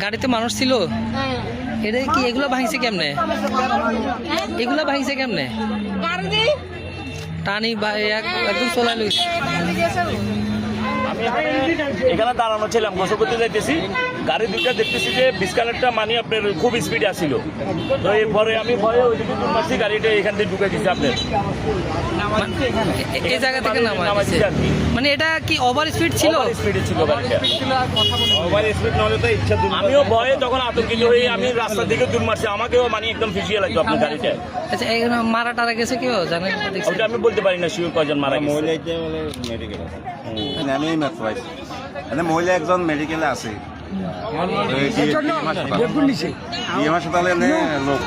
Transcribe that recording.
গাড়িতে মানুষ ছিল, এটা কি এগুলো ভাঙছে কেমনে? এগুলো ভাঙছে কেমনে? টানি বা একদম চলাই লইছে। এখানে দাঁড়ানো ছিলাম, গোসল করতে যাইতেছি, গাড়ি দুইটা দেখতেছি যে বিস্কানেরটা মানে আপনার খুব স্পিডে আসছিল। তো এরপরে আমি ভয়ে ওইদিকে মারছি, গাড়িটা এখান থেকে ঢুকে দিচ্ছি আপনার এই জায়গা থেকে নামাইছে আর কি। মানে এটা কি ওভার স্পিড ছিল? স্পিডে ছিল গাড়িটা, ওভার স্পিড নলে তো ইচ্ছা। আমিও ভয়ে তখন আতঙ্কিত হয়ে আমি রাস্তার দিকে দূর মারছি, আমাকেও মানে একদম ফিজিয়ে লাগতো আপনার গাড়িটা। আচ্ছা, মারা টারা গেছে কেউ জানেন? ওটা আমি বলতে পারি না শিওর কয়জন মারা গেছে। আমি মাত্র পাইছি, মহিলা একজন মেডিকেলে আছে, হাসপাতালে লোক